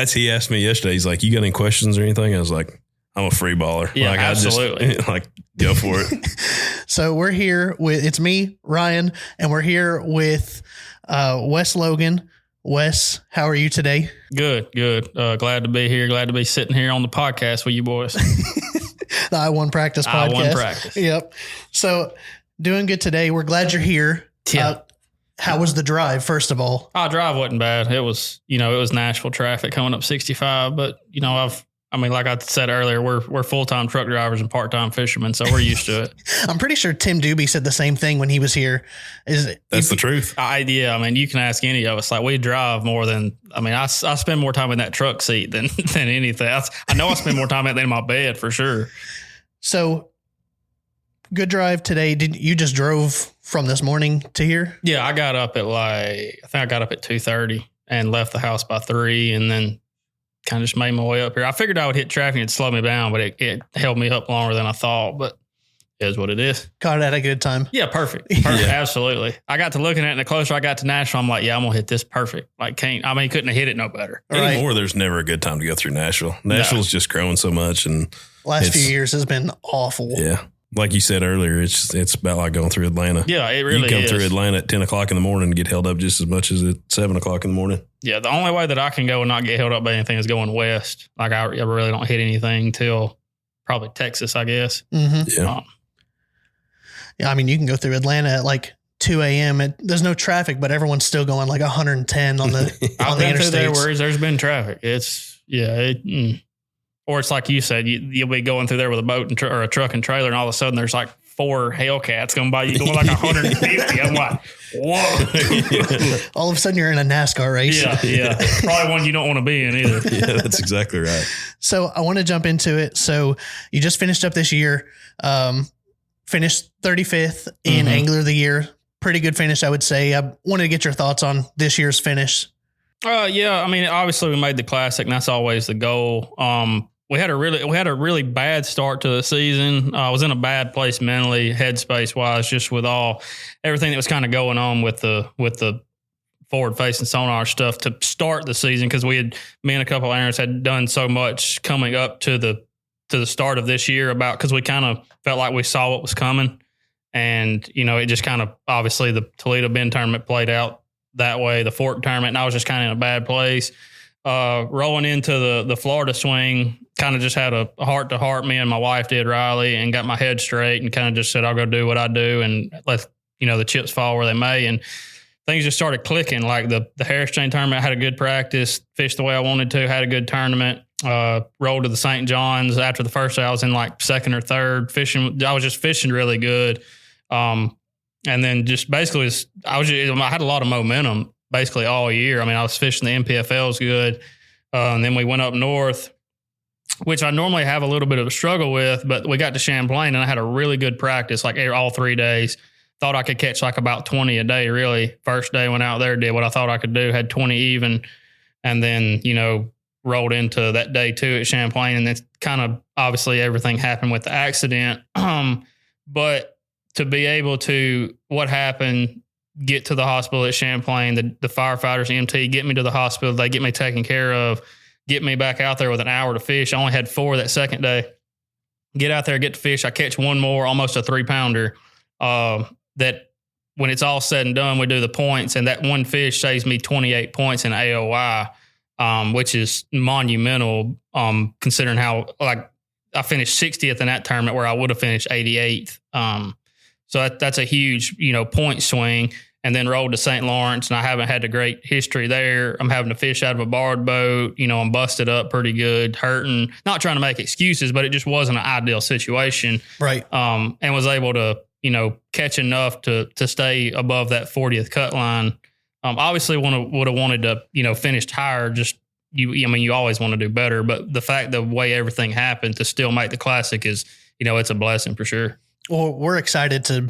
He asked me yesterday. He's like, "You got any questions or anything?" I was like, "I'm a free baller. Yeah, like, absolutely. I just like go for it." So we're here with, it's me, Ryan, and we're here with Wes Logan. Wes, how are you today? Good. Glad to be here. Glad to be sitting here on the podcast with you boys. The I1 Practice podcast. I1 Practice. Yep. So doing good today. We're glad you're here. Yeah. How was the drive, first of all? Our drive wasn't bad. It was Nashville traffic coming up 65, but like I said earlier, we're full-time truck drivers and part-time fishermen, so we're used to it. I'm pretty sure Tim Doobie said the same thing when he was here. That's the truth. You can ask any of us. Like, we drive more than, I spend more time in that truck seat than anything. I know I spend more time in my bed for sure. So good drive today. Did you just drove from this morning to here? Yeah, I got up at I got up at 2:30 and left the house by 3, and then kind of just made my way up here. I figured I would hit traffic and slow me down, but it held me up longer than I thought, but it is what it is. Caught it at a good time. Yeah, perfect. Yeah. Absolutely. I got to looking at it, and the closer I got to Nashville, I'm like, yeah, I'm going to hit this perfect. Couldn't have hit it no better. Anymore, there's never a good time to go through Nashville. Nashville's just growing so much. And last few years has been awful. Yeah. Like you said earlier, it's about like going through Atlanta. Yeah, it really is. You come through Atlanta at 10 o'clock in the morning and get held up just as much as at 7 o'clock in the morning. Yeah, the only way that I can go and not get held up by anything is going west. Like, I really don't hit anything till probably Texas, I guess. Mm-hmm. Yeah. Yeah, you can go through Atlanta at like 2 a.m. There's no traffic, but everyone's still going like 110 on the on the interstates. There where there's been traffic. Or it's like you said, you'll be going through there with a boat or a truck and trailer, and all of a sudden there's like 4 Hellcats going by you going like 150. I'm like, whoa. All of a sudden you're in a NASCAR race. Yeah. Probably one you don't want to be in either. Yeah, that's exactly right. So I want to jump into it. So you just finished up this year, finished 35th in Angler of the Year. Pretty good finish, I would say. I wanted to get your thoughts on this year's finish. Obviously we made the Classic, and that's always the goal. We had a really bad start to the season. I was in a bad place mentally, headspace wise, just with everything that was kind of going on with the forward facing sonar stuff to start the season, because me and a couple of anglers had done so much coming up to the start of this year because we kind of felt like we saw what was coming, and it just kind of, obviously the Toledo Bend tournament played out that way, the Fork tournament, and I was just kind of in a bad place. Rolling into the Florida swing, kind of just had a heart to heart, me and my wife did, Riley, and got my head straight and kind of just said, I'll go do what I do and let the chips fall where they may. And things just started clicking. Like the Harris Chain tournament, I had a good practice, fished the way I wanted to, had a good tournament, rolled to the St. John's. After the first day, I was in like second or third fishing. I was just fishing really good. And then just basically I had a lot of momentum basically all year. I was fishing the NPFLs good. And then we went up north, which I normally have a little bit of a struggle with, but we got to Champlain and I had a really good practice, like all 3 days. Thought I could catch like about 20 a day, really. First day went out there, did what I thought I could do, had 20 even, and then, rolled into that day 2 at Champlain. And then kind of obviously everything happened with the accident. But to be able to, what happened, get to the hospital at Champlain, the firefighters, EMT, get me to the hospital, they get me taken care of, get me back out there with an hour to fish. I only had 4 that second day. Get out there, get to fish. I catch one more, almost a 3-pounder. That when it's all said and done, we do the points, and that one fish saves me 28 points in AOI, which is monumental, considering how I finished 60th in that tournament where I would have finished 88th. So that's a huge, point swing. And then rolled to St. Lawrence, and I haven't had a great history there. I'm having to fish out of a barred boat. I'm busted up pretty good, hurting. Not trying to make excuses, but it just wasn't an ideal situation. Right. And was able to, catch enough to stay above that 40th cut line. Obviously would have wanted to, finish higher. Just you always want to do better, but the way everything happened to still make the Classic is, it's a blessing for sure. Well, we're excited to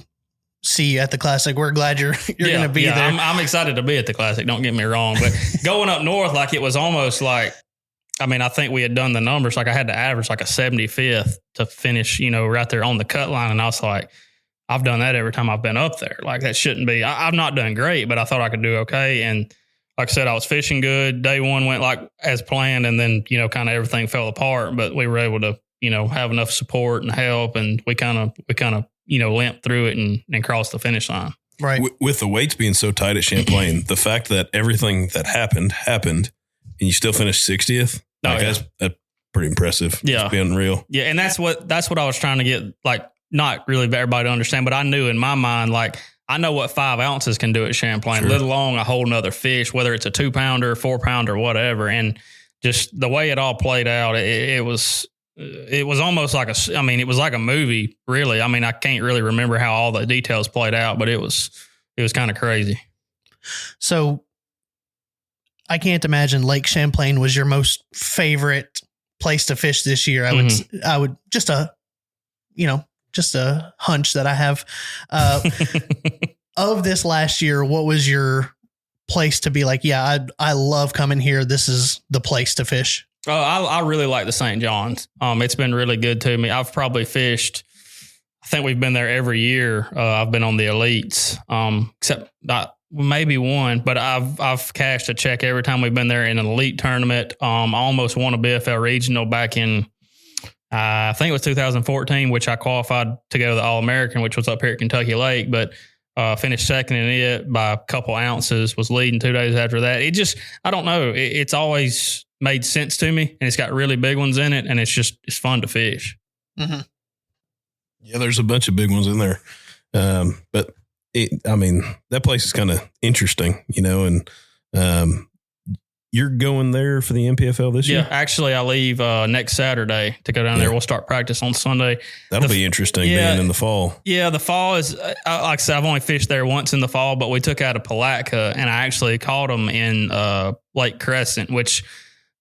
see you at the Classic. We're glad you're going to be there. I'm excited to be at the Classic. Don't get me wrong, but going up north, it was almost like, I think we had done the numbers. I had to average like a 75th to finish, right there on the cut line. And I was like, I've done that every time I've been up there. That shouldn't be, I've not done great, but I thought I could do okay. And like I said, I was fishing good. Day one went like as planned, and then, kind of everything fell apart, but we were able to, have enough support and help, and we kind of, limped through it and crossed the finish line. Right. With the weights being so tight at Champlain, the fact that everything that happened, and you still finished 60th, that's pretty impressive. Yeah. Just being real. Yeah. And that's what I was trying to get, like, not really everybody to understand, but I knew in my mind, like, I know what 5 ounces can do at Champlain, Sure. let alone a whole nother fish, whether it's a 2-pounder, 4-pounder, whatever. And just the way it all played out, it was almost like it was like a movie, really. I mean, I can't really remember how all the details played out, but it was kind of crazy. So I can't imagine Lake Champlain was your most favorite place to fish this year. I would just a hunch that I have of this last year. What was your place to be like, yeah, I love coming here. This is the place to fish. Oh, I really like the St. John's. It's been really good to me. I've probably fished, I think we've been there every year. I've been on the elites, except maybe one, but I've cashed a check every time we've been there in an elite tournament. I almost won a BFL regional back in, I think it was 2014, which I qualified to go to the All-American, which was up here at Kentucky Lake, but finished second in it by a couple ounces, was leading 2 days after that. It just, I don't know. It's always made sense to me, and it's got really big ones in it, and it's fun to fish. Mm-hmm. Yeah, there's a bunch of big ones in there. But that place is kind of interesting, and you're going there for the NPFL this year? Yeah, actually, I leave next Saturday to go down there. We'll start practice on Sunday. That'll be interesting being in the fall. Yeah, the fall is, like I said, I've only fished there once in the fall, but we took out a Palatka, and I actually caught them in Lake Crescent, which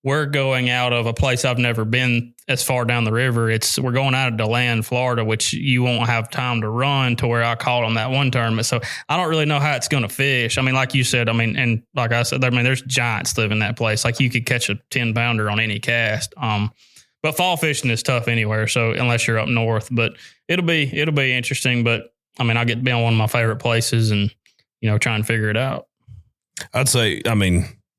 we're going out of a place I've never been as far down the river. We're going out of DeLand, Florida, which you won't have time to run to where I caught them that one tournament. So I don't really know how it's going to fish. I mean, like you said, and like I said, there's giants live in that place. Like you could catch a 10-pounder on any cast. But fall fishing is tough anywhere. So unless you're up north, but it'll be interesting. But I mean, I get to be on one of my favorite places and, try and figure it out. I'd say,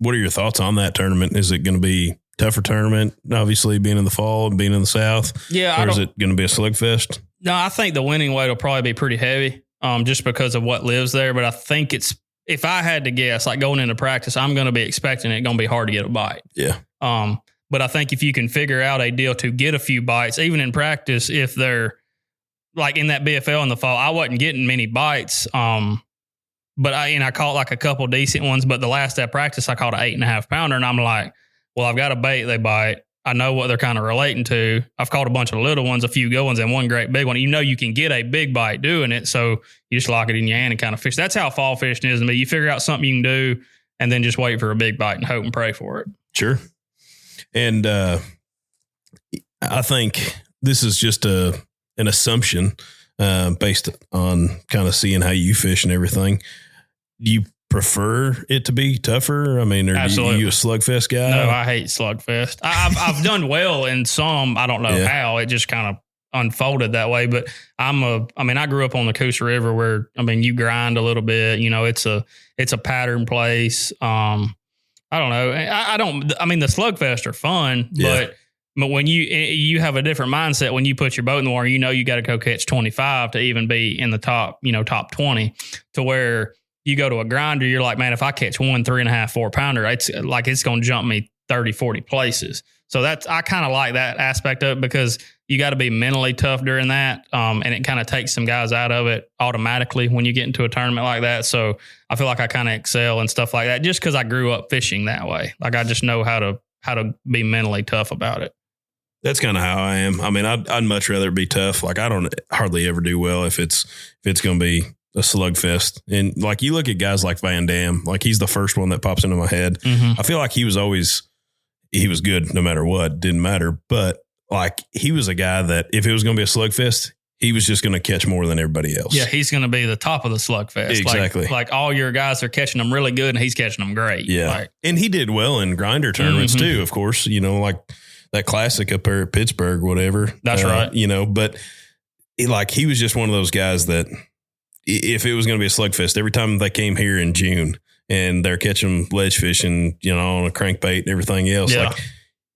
what are your thoughts on that tournament? Is it going to be tougher tournament, obviously being in the fall and being in the South? Yeah. Or is it going to be a slugfest? No, I think the winning weight will probably be pretty heavy, just because of what lives there. But I think if I had to guess, like going into practice, I'm going to be expecting it going to be hard to get a bite. Yeah. But I think if you can figure out a deal to get a few bites, even in practice, if they're like in that BFL in the fall, I wasn't getting many bites. But I caught like a couple decent ones, but the last day of practice, I caught an 8.5-pounder, and I'm like, well, I've got a bait they bite. I know what they're kind of relating to. I've caught a bunch of little ones, a few good ones, and one great big one. You can get a big bite doing it, so you just lock it in your hand and kind of fish. That's how fall fishing is to me. You figure out something you can do, and then just wait for a big bite and hope and pray for it. Sure. And I think this is just an assumption based on kind of seeing how you fish and everything. Do you prefer it to be tougher? Are you a slugfest guy? No, I hate slugfest. I've done well in some. I don't know how. It just kind of unfolded that way. But I grew up on the Coosa River where, you grind a little bit. It's a pattern place. I don't know. The slugfest are fun, but when you have a different mindset when you put your boat in the water, you got to go catch 25 to even be in the top 20, to where you go to a grinder, you're like, man, if I catch 1 3.5, 4-pounder, it's going to jump me 30, 40 places. So I kind of like that aspect of it, because you got to be mentally tough during that. And it kind of takes some guys out of it automatically when you get into a tournament like that. So I feel like I kind of excel and stuff like that just because I grew up fishing that way. Like I just know how to be mentally tough about it. That's kind of how I am. I'd much rather be tough. Like I don't hardly ever do well if it's going to be a slugfest. And like you look at guys like Van Dam, like he's the first one that pops into my head. Mm-hmm. I feel like he was good no matter what, didn't matter. But like he was a guy that if it was going to be a slugfest, he was just going to catch more than everybody else. Yeah, he's going to be the top of the slugfest. Exactly. Like all your guys are catching them really good, and he's catching them great. Yeah, and he did well in grinder tournaments too. Of course, like that classic up there at Pittsburgh, whatever. That's right. But he was just one of those guys that if it was going to be a slugfest, every time they came here in June, and they're catching ledge fishing, on a crankbait and everything else. Yeah. Like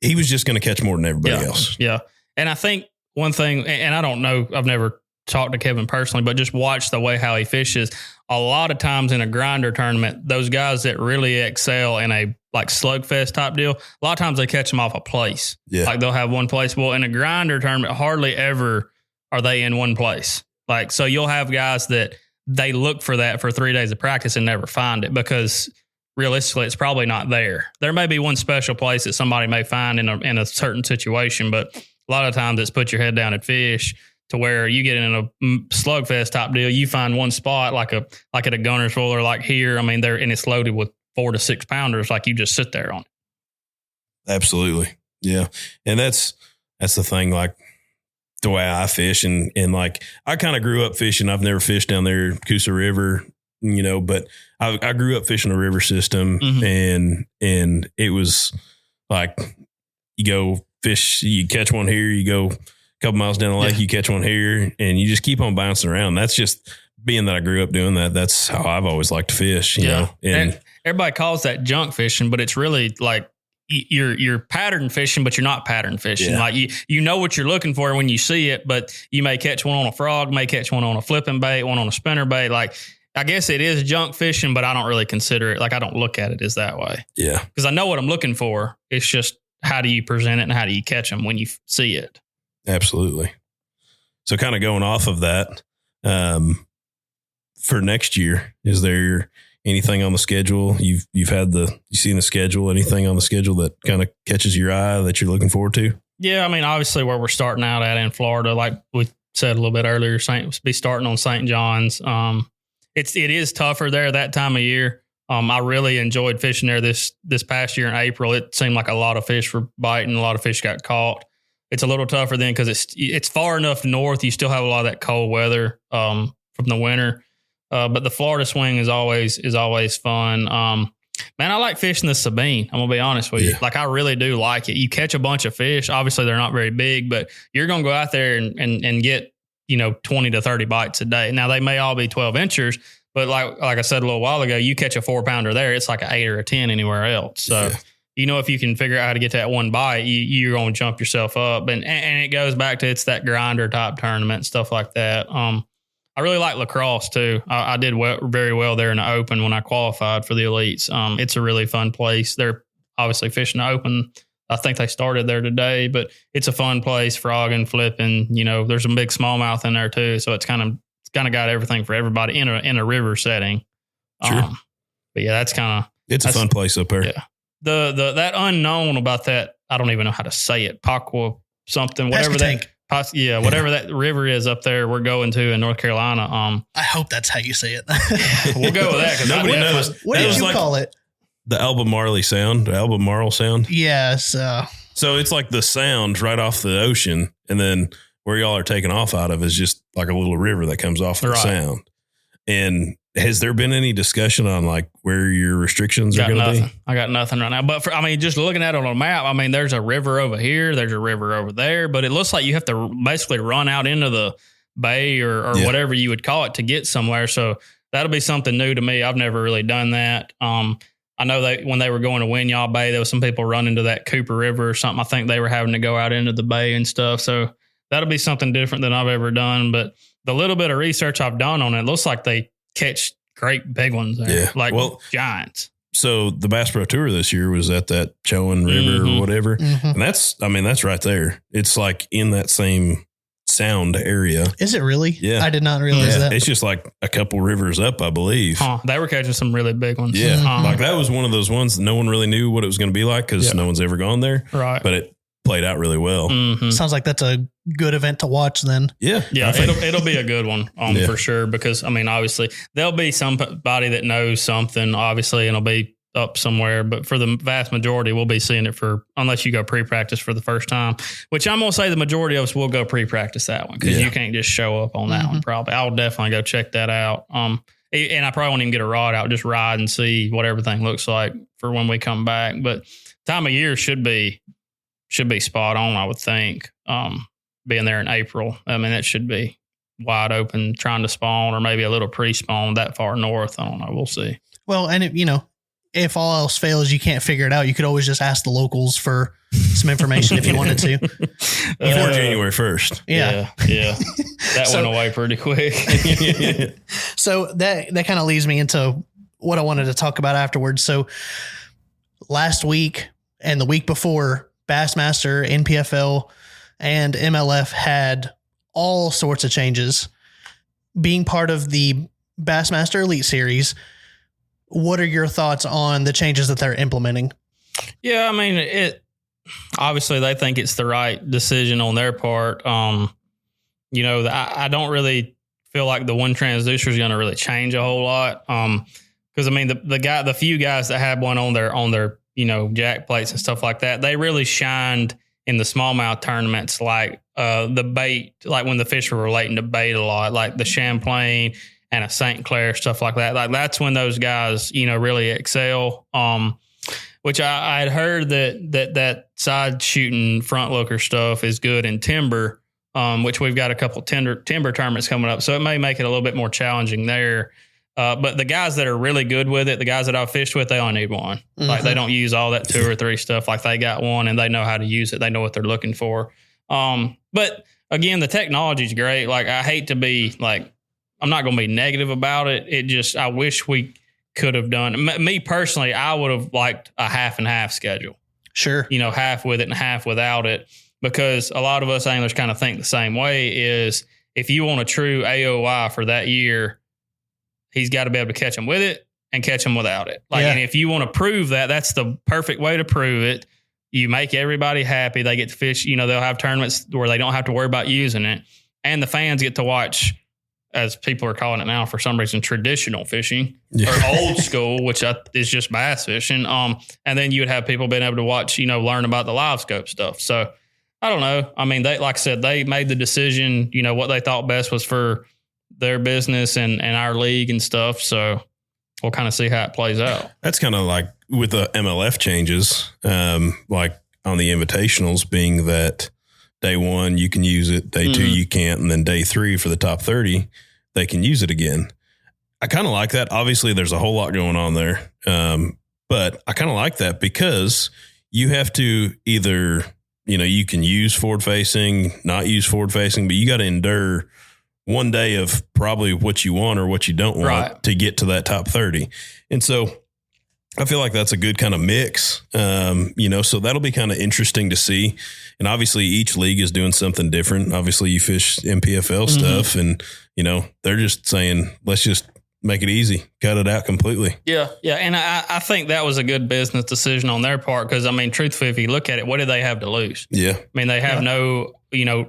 he was just going to catch more than everybody Yeah. else. Yeah. And I think one thing, and I don't know, I've never talked to Kevin personally, but just watch the way how he fishes. A lot of times in a grinder tournament, those guys that really excel in a like slugfest type deal, a lot of times they catch them off a place. Yeah. Like they'll have one place. Well, in a grinder tournament, hardly ever are they in one place. Like, so you'll have guys that they look for that for 3 days of practice and never find it because realistically, it's probably not there. There may be one special place that somebody may find in a certain situation, but a lot of times it's put your head down and fish to where you get in a slugfest type deal. You find one spot like at a Gunner's Full or like here. I mean, and it's loaded with 4 to 6 pounders. Like you just sit there on it. Absolutely. Yeah. And that's the thing, like the way I fish and like I kind of grew up fishing. I've never fished down there, Coosa River, but I grew up fishing a river system and it was like you go fish, you catch one here, you go a couple miles down the lake, you catch one here and you just keep on bouncing around. That's just being that I grew up doing that. That's how I've always liked to fish, you know, and everybody calls that junk fishing, but it's really like you're pattern fishing, but you're not pattern fishing. Like you know what you're looking for when you see it, but you may catch one on a frog, may catch one on a flipping bait, one on a spinner bait. Like, I guess it is junk fishing, but I don't really consider it. Like, I don't look at it as that way. Yeah. Because I know what I'm looking for. It's just how do you present it and how do you catch them when you see it? Absolutely. So kind of going off of that, for next year, is there anything on the schedule? You've seen the schedule, anything on the schedule that kind of catches your eye that you're looking forward to? Yeah. I mean, obviously where we're starting out at in Florida, like we said a little bit earlier, be starting on St. John's. It is tougher there that time of year. I really enjoyed fishing there this past year in April. It seemed like a lot of fish were biting, a lot of fish got caught. It's a little tougher then because it's far enough north. You still have a lot of that cold weather from the winter. But the Florida swing is always fun. Man, I like fishing the Sabine. I'm gonna be honest with you. Like, I really do like it. You catch a bunch of fish. Obviously, they're not very big, but you're gonna go out there and get 20 to 30 bites a day. Now they may all be 12 inchers, but like I said a little while ago, you catch a 4-pounder there, it's like an 8 or a 10 anywhere else. So if you can figure out how to get that one bite, you're gonna jump yourself up. And it goes back to it's that grinder type tournament, stuff like that. I really like lacrosse too. I did very well there in the Open when I qualified for the elites. It's a really fun place. They're obviously fishing the Open. I think they started there today, but it's a fun place, frogging, flipping. There's a big smallmouth in there too, so it's kind of got everything for everybody in a river setting. Sure. But yeah, it's a fun place up there. Yeah. That unknown about that, I don't even know how to say it. Paqua something, whatever that. Whatever that river is up there, we're going to in North Carolina. I hope that's how you say it. We'll go with that because nobody knows. What did you call it? The Albemarle Sound. Yes. So it's like the sound right off the ocean, and then where y'all are taking off out of is just like a little river that comes off the sound. And has there been any discussion on like where your restrictions are going to be? I got nothing right now. But just looking at it on a map, there's a river over here, there's a river over there, but it looks like you have to basically run out into the bay or whatever you would call it to get somewhere. So that'll be something new to me. I've never really done that. I know that when they were going to Winyah Bay, there was some people running to that Cooper River or something. I think they were having to go out into the bay and stuff. So that'll be something different than I've ever done. But the little bit of research I've done on it looks like they catch great big ones there, giants. So the Bass Pro Tour this year was at that Chowan River or whatever. Mm-hmm. And that's right there. It's like in that same sound area. Is it really? Yeah. I did not realize that. It's just like a couple rivers up, I believe. They were catching some really big ones. Yeah. Like that was one of those ones that no one really knew what it was going to be like because no one's ever gone there. Right. But it played out really well. Mm-hmm. Sounds like that's a good event to watch then. Yeah. Yeah. It'll be a good one for sure because, obviously there'll be somebody that knows something, obviously, and it'll be up somewhere. But for the vast majority, we'll be seeing it unless you go pre-practice for the first time, which I'm going to say the majority of us will go pre-practice that one because you can't just show up on that one probably. I'll definitely go check that out. And I probably won't even get a rod out, just ride and see what everything looks like for when we come back. But time of year should be spot on, I would think. Being there in April, it should be wide open, trying to spawn or maybe a little pre-spawn that far north. I don't know. We'll see. Well, and if all else fails, you can't figure it out. You could always just ask the locals for some information if you wanted to. Before January 1st. Yeah. That went away pretty quick. So that kind of leads me into what I wanted to talk about afterwards. So last week and the week before, Bassmaster, NPFL, and MLF had all sorts of changes. Being part of the Bassmaster Elite Series, what are your thoughts on the changes that they're implementing? Yeah, I mean, obviously they think it's the right decision on their part. I don't really feel like the one transducer is going to really change a whole lot. Because I mean, the few guys that had one on their jack plates and stuff like that, they really shined in the smallmouth tournaments, like the bait, like when the fish were relating to bait a lot, like the Champlain and a St. Clair, stuff like that. Like that's when those guys, really excel. Which I had heard that side shooting front looker stuff is good in timber, which we've got a couple timber tournaments coming up. So it may make it a little bit more challenging there. But the guys that are really good with it, the guys that I've fished with, they only need one. Mm-hmm. Like they don't use all that 2 or 3 stuff. Like they got one and they know how to use it. They know what they're looking for. But again, the technology is great. Like I hate to be like, I'm not going to be negative about it. I wish we could have done. Me personally, I would have liked a half and half schedule. Sure. Half with it and half without it, because a lot of us anglers kind of think the same way. Is if you want a true AOI for that year, he's got to be able to catch them with it and catch them without it. And if you want to prove that, that's the perfect way to prove it. You make everybody happy. They get to fish. They'll have tournaments where they don't have to worry about using it, and the fans get to watch, as people are calling it now for some reason, traditional fishing or old school, which is just bass fishing. And then you would have people being able to watch, learn about the live scope stuff. So I don't know. I mean, like I said, they made the decision, what they thought best was for their business and our league and stuff. So we'll kind of see how it plays out. That's kind of like with the MLF changes, like on the invitationals, being that day 1, you can use it. Day 2, you can't. And then day 3 for the top 30, they can use it again. I kind of like that. Obviously, there's a whole lot going on there. But I kind of like that because you have to either, you can use forward facing, not use forward facing, but you got to endure one day of probably what you want or what you don't want to get to that top 30. And so I feel like that's a good kind of mix, so that'll be kind of interesting to see. And obviously each league is doing something different. Obviously you fish NPFL stuff and, they're just saying, let's just make it easy, cut it out completely. Yeah. Yeah. And I think that was a good business decision on their part. Cause I mean, truthfully, if you look at it, what do they have to lose? Yeah. I mean, they have no,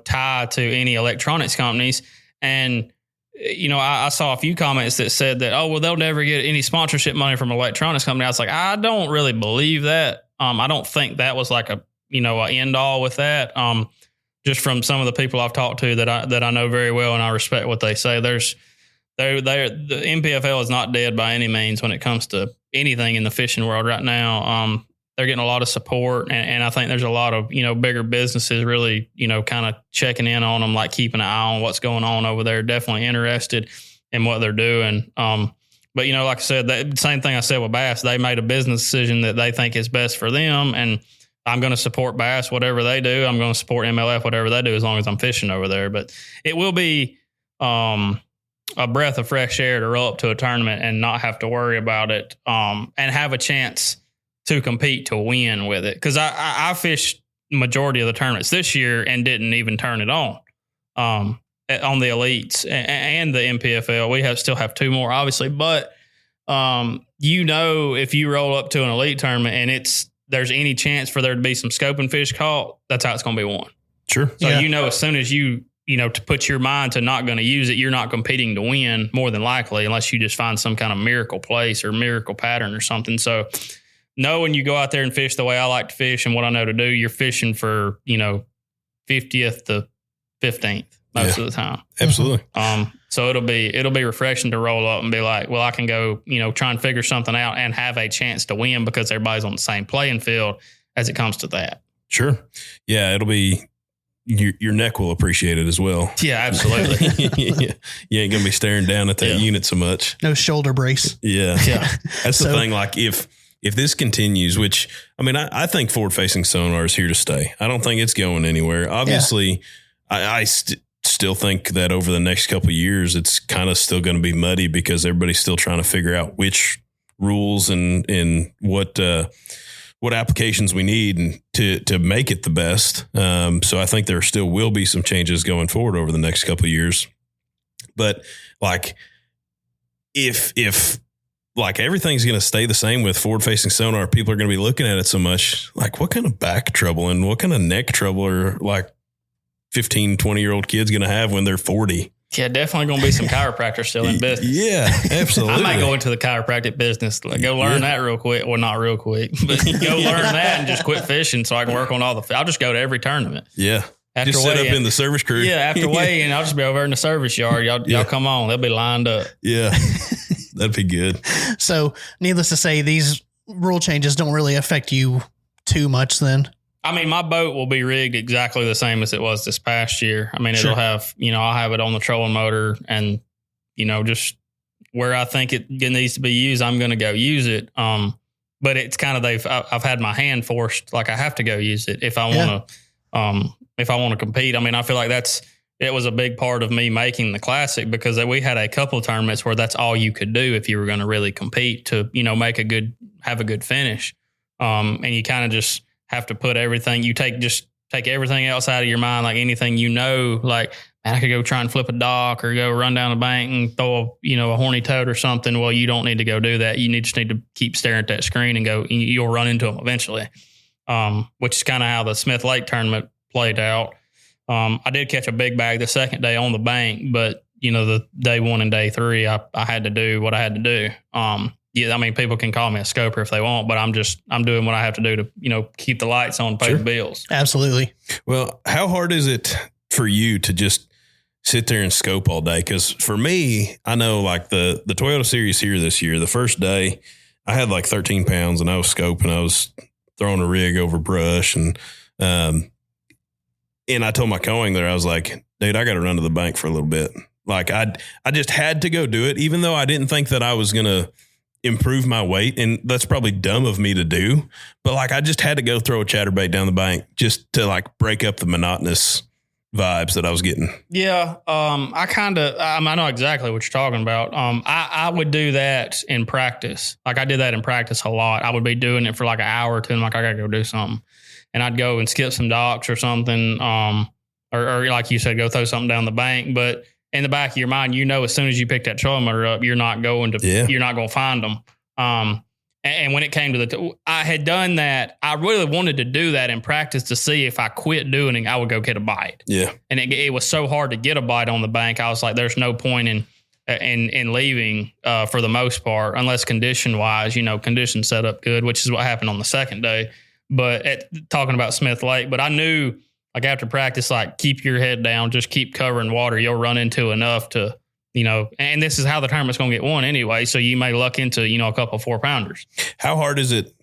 tie to any electronics companies. And, I saw a few comments that said that, oh, well, they'll never get any sponsorship money from an electronics company. I was like, I don't really believe that. I don't think that was like a end all with that. Just from some of the people I've talked to that I know very well, and I respect what they say. The NPFL is not dead by any means when it comes to anything in the fishing world right now. They're getting a lot of support, and I think there's a lot of, bigger businesses really, kind of checking in on them, like keeping an eye on what's going on over there. Definitely interested in what they're doing. But, like I said, the same thing I said with Bass, they made a business decision that they think is best for them. And I'm going to support Bass, whatever they do. I'm going to support MLF, whatever they do, as long as I'm fishing over there. But it will be a breath of fresh air to roll up to a tournament and not have to worry about it, and have a chance to compete to win with it. Cause I fished majority of the tournaments this year and didn't even turn it on the elites and the NPFL. We still have 2 more obviously, but if you roll up to an elite tournament and there's any chance for there to be some scoping fish caught, that's how it's going to be won. Sure. So, as soon as you to put your mind to not going to use it, you're not competing to win more than likely, unless you just find some kind of miracle place or miracle pattern or something. So, when you go out there and fish the way I like to fish and what I know to do, you're fishing for, 50th to 15th most of the time. Absolutely. So it'll be refreshing to roll up and be like, well, I can go, try and figure something out and have a chance to win because everybody's on the same playing field as it comes to that. Sure. Yeah. It'll be your neck will appreciate it as well. Yeah, absolutely. You ain't gonna be staring down at that unit so much. No shoulder brace. Yeah. That's the thing. Like if this continues, which I mean, I think forward facing sonar is here to stay. I don't think it's going anywhere. Obviously, I still think that over the next couple of years, it's kind of still going to be muddy because everybody's still trying to figure out which rules and what applications we need to make it the best. So I think there still will be some changes going forward over the next couple of years. But like, if like everything's going to stay the same with forward facing sonar, people are going to be looking at it so much. Like, what kind of back trouble and what kind of neck trouble are like 15, 20-year-old kids going to have when they're 40? Yeah, definitely going to be some chiropractors still in business. Yeah, absolutely. I might go into the chiropractic business. Like, go learn that real quick. Well, not real quick, but go learn that and just quit fishing so I can work on all the. I'll just go to every tournament. Yeah. After just set up in the service crew. Yeah, after weighing, I'll just be over in the service yard. Y'all come on. They'll be lined up. Yeah, that'd be good. So, needless to say, these rule changes don't really affect you too much then. I mean, my boat will be rigged exactly the same as it was this past year. I mean, it'll have, I'll have it on the trolling motor and, just where I think it needs to be used, I'm going to go use it. But it's kind of, I've had my hand forced, like I have to go use it if I want to compete. I mean, I feel like it was a big part of me making the classic because we had a couple of tournaments where that's all you could do if you were going to really compete to, have a good finish. And you kind of just have to put everything, take everything else out of your mind, like anything, like, man, I could go try and flip a dock or go run down the bank and throw a horny toad or something. Well, you don't need to go do that. You just need to keep staring at that screen and go, you'll run into them eventually. Which is kind of how the Smith Lake tournament played out. I did catch a big bag the second day on the bank, but the day 1 and day 3, I had to do what I had to do. Yeah, I mean, people can call me a scoper if they want, but I'm doing what I have to do to, keep the lights on, pay the bills. Absolutely. Well, how hard is it for you to just sit there and scope all day? Because for me, I know like the Toyota Series here this year, the first day I had like 13 pounds and I was scoping, I was throwing a rig over brush and I told my co-angler, I was like, dude, I got to run to the bank for a little bit. Like I just had to go do it, even though I didn't think that I was going to improve my weight. And that's probably dumb of me to do. But like, I just had to go throw a chatterbait down the bank just to like break up the monotonous vibes that I was getting. Yeah. I know exactly what you're talking about. I would do that in practice. Like I did that in practice a lot. I would be doing it for like an hour or two. And like, I got to go do something. And I'd go and skip some docks or something. Or like you said, go throw something down the bank. But in the back of your mind, as soon as you pick that trolling motor up, you're not going to find them. And when it came to I had done that. I really wanted to do that in practice to see if I quit doing it, I would go get a bite. Yeah. And it was so hard to get a bite on the bank. I was like, there's no point in leaving for the most part, unless condition wise, conditions set up good, which is what happened on the second day. But talking about Smith Lake, but I knew like after practice, like keep your head down, just keep covering water. You'll run into enough to, and this is how the tournament's going to get won anyway. So you may luck into, a couple of 4-pounders. How hard is it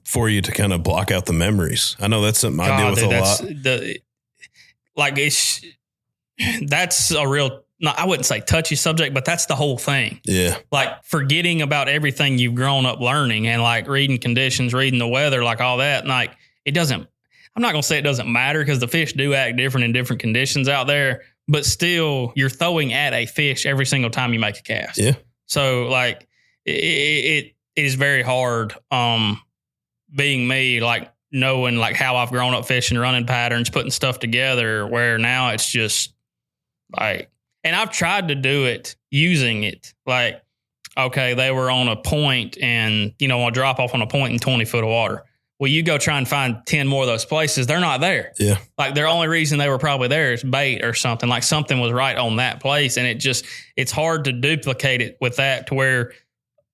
for you to kind of block out the memories? I know that's something I deal with a lot. That's a real, I wouldn't say touchy subject, but that's the whole thing. Yeah. Like forgetting about everything you've grown up learning and like reading conditions, reading the weather, like all that. And like, I'm not going to say it doesn't matter because the fish do act different in different conditions out there, but still you're throwing at a fish every single time you make a cast. Yeah. So like it is very hard being me, like knowing like how I've grown up fishing, running patterns, putting stuff together where now it's just like, and I've tried to do it using it. Like, okay, they were on a point and, I'll drop off on a point in 20 foot of water. Well, you go try and find 10 more of those places. They're not there. Yeah. Like their only reason they were probably there is bait or something. Like something was right on that place. And it's hard to duplicate it with that to where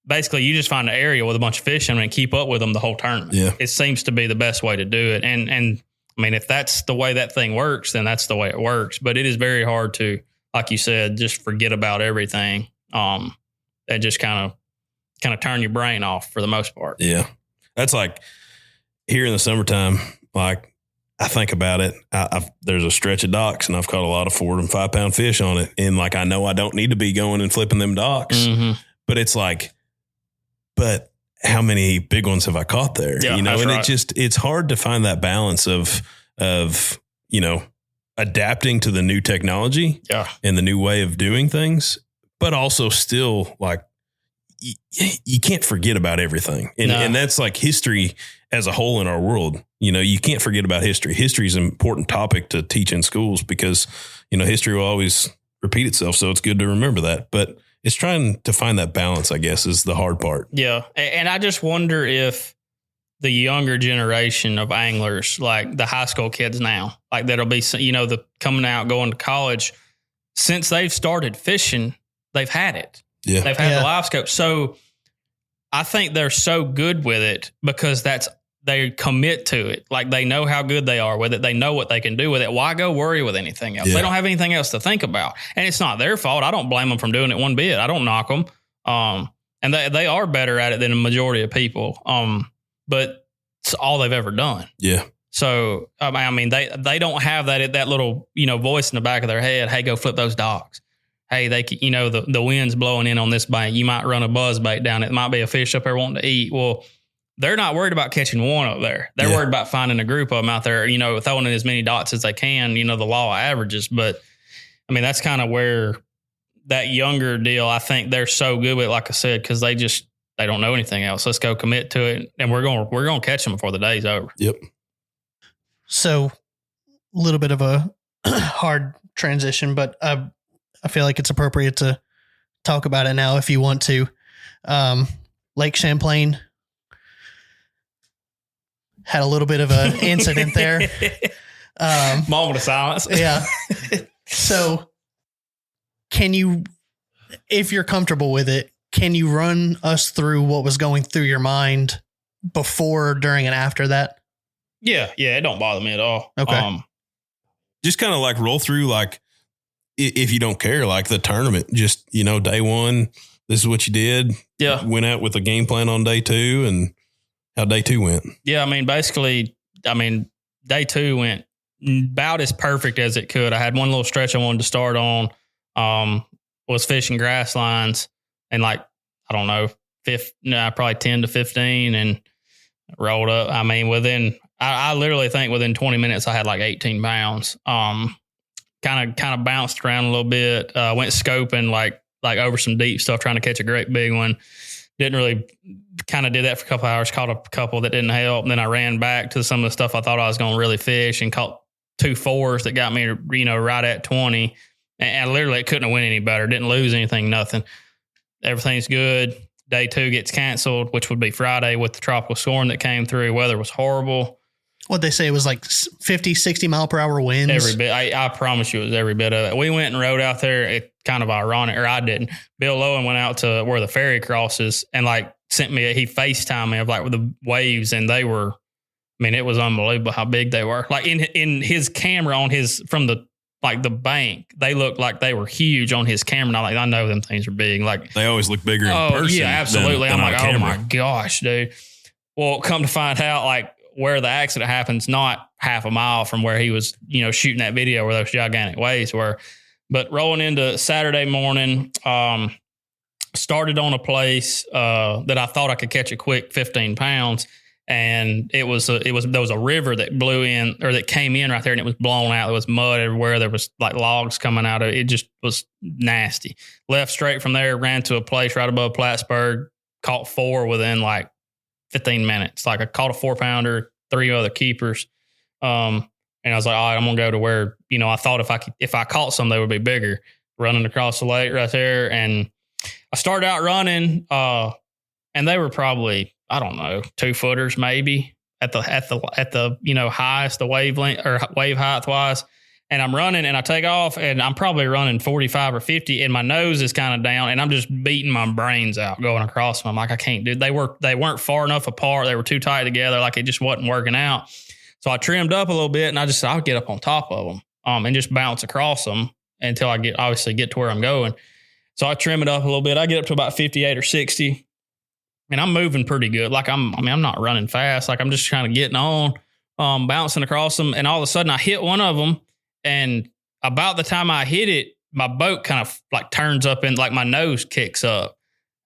basically you just find an area with a bunch of fish in them and keep up with them the whole tournament. Yeah. It seems to be the best way to do it. And I mean, if that's the way that thing works, then that's the way it works. But it is very hard to, like you said, just forget about everything. And just kind of turn your brain off for the most part. Yeah. That's like, here in the summertime, like I think about it. There's a stretch of docks, and I've caught a lot of 4 and 5 pound fish on it. And like, I know I don't need to be going and flipping them docks, but it's like, but how many big ones have I caught there? Yeah, and right. it's hard to find that balance of, adapting to the new technology and the new way of doing things, but also still like, you can't forget about everything. And that's like history as a whole in our world. You can't forget about history. History is an important topic to teach in schools because, history will always repeat itself. So it's good to remember that. But it's trying to find that balance, I guess, is the hard part. Yeah. And I just wonder if the younger generation of anglers, like the high school kids now, like that'll be, the coming out, going to college, since they've started fishing, they've had it. Yeah. They've had the live scope. So I think they're so good with it because they commit to it. Like they know how good they are with it. They know what they can do with it. Why go worry with anything else? Yeah. They don't have anything else to think about. And it's not their fault. I don't blame them from doing it one bit. I don't knock them. And they are better at it than a majority of people. But it's all they've ever done. Yeah. So, I mean, they don't have that little, voice in the back of their head. Hey, go flip those docks. Hey, the wind's blowing in on this bank. You might run a buzz bait down. It might be a fish up there wanting to eat. Well, they're not worried about catching one up there. They're worried about finding a group of them out there, throwing in as many dots as they can, the law of averages. But I mean, that's kind of where that younger deal, I think they're so good with it, like I said, because they don't know anything else. Let's go commit to it. And we're going to catch them before the day's over. Yep. So a little bit of a hard transition, but I feel like it's appropriate to talk about it now if you want to. Lake Champlain had a little bit of an incident there. Moment of silence. Yeah. So can you, if you're comfortable with it, can you run us through what was going through your mind before, during, and after that? Yeah. It don't bother me at all. Okay. Just kind of like roll through, like, if you don't care, like the tournament, just, day one, this is what you did. Yeah. Went out with a game plan on day 2 and how day 2 went. Yeah. I mean, basically, day 2 went about as perfect as it could. I had one little stretch I wanted to start on, was fishing grass lines and like, I don't know, probably 10 to 15 and rolled up. I mean, I literally think within 20 minutes, I had like 18 pounds. Kind of bounced around a little bit, went scoping like over some deep stuff, trying to catch a great big one. Didn't really, kind of did that for a couple hours, caught a couple that didn't help. And then I ran back to some of the stuff I thought I was going to really fish and caught 2 4s that got me, right at 20. And literally it couldn't have went any better. Didn't lose anything, nothing. Everything's good. Day 2 gets canceled, which would be Friday with the tropical storm that came through. Weather was horrible. What'd they say? It was like 50, 60 mile per hour winds? Every bit. I promise you it was every bit of it. We went and rode out there. It kind of ironic, or I didn't. Bill Lowen went out to where the ferry crosses and like sent me, he FaceTimed me of like with the waves, and they were, it was unbelievable how big they were. Like in his camera from the bank, they looked like they were huge on his camera. I know them things are big. Like they always look bigger in person. Yeah, absolutely. Than I'm like, camera. oh my gosh, dude. Well, come to find out, like where the accident happens, not half a mile from where he was, shooting that video where those gigantic waves were. But rolling into Saturday morning, started on a place that I thought I could catch a quick 15 pounds. And there was a river that blew in, or that came in right there, and it was blown out. There was mud everywhere. There was like logs coming out of it. It just was nasty. Left straight from there, ran to a place right above Plattsburgh, caught 4 within like 15 minutes. Like I caught a 4-pounder, 3 other keepers. And I was like, all right, I'm going to go to where, I thought if I caught some, they would be bigger, running across the lake right there. And I started out running, and they were probably, I don't know, 2-footers maybe at the highest, the wavelength or wave height wise. And I'm running and I take off and I'm probably running 45 or 50 and my nose is kind of down and I'm just beating my brains out going across them. I'm like, I can't do it. They weren't far enough apart. They were too tight together. Like it just wasn't working out. So I trimmed up a little bit and I'll get up on top of them and just bounce across them until I get to where I'm going. So I trim it up a little bit. I get up to about 58 or 60 and I'm moving pretty good. Like I'm not running fast. Like I'm just kind of getting on, bouncing across them. And all of a sudden I hit one of them. And about the time I hit it, my boat kind of like turns up and like my nose kicks up.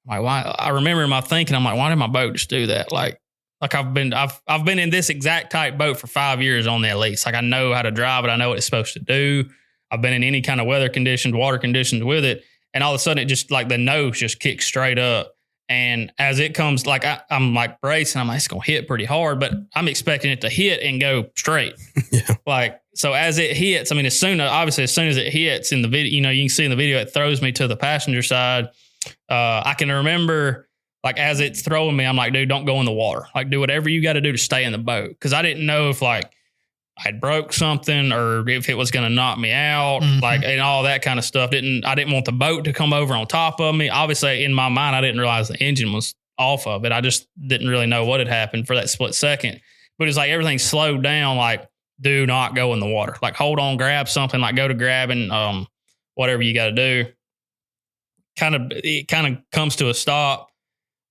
Like, why? I remember my thinking, I'm like, why did my boat just do that? Like I've been in this exact type boat for 5 years on that lease. Like I know how to drive it. I know what it's supposed to do. I've been in any kind of weather conditions, water conditions with it. And all of a sudden it just like the nose just kicks straight up. And as it comes, like I'm like bracing, I'm like, it's going to hit pretty hard, but I'm expecting it to hit and go straight. Yeah. Like, so as it hits, I mean, as soon as it hits in the video, you know, you can see in the video, it throws me to the passenger side. I can remember like as it's throwing me, I'm like, dude, don't go in the water. Like do whatever you got to do to stay in the boat. Cause I didn't know if like I'd broke something or if it was going to knock me out, like, and all that kind of stuff. I didn't want the boat to come over on top of me. Obviously in my mind, I didn't realize the engine was off of it. I just didn't really know what had happened for that split second, but it's like everything slowed down. Like, do not go in the water, like hold on, grab something, like go to grabbing, whatever you got to do. It kind of comes to a stop.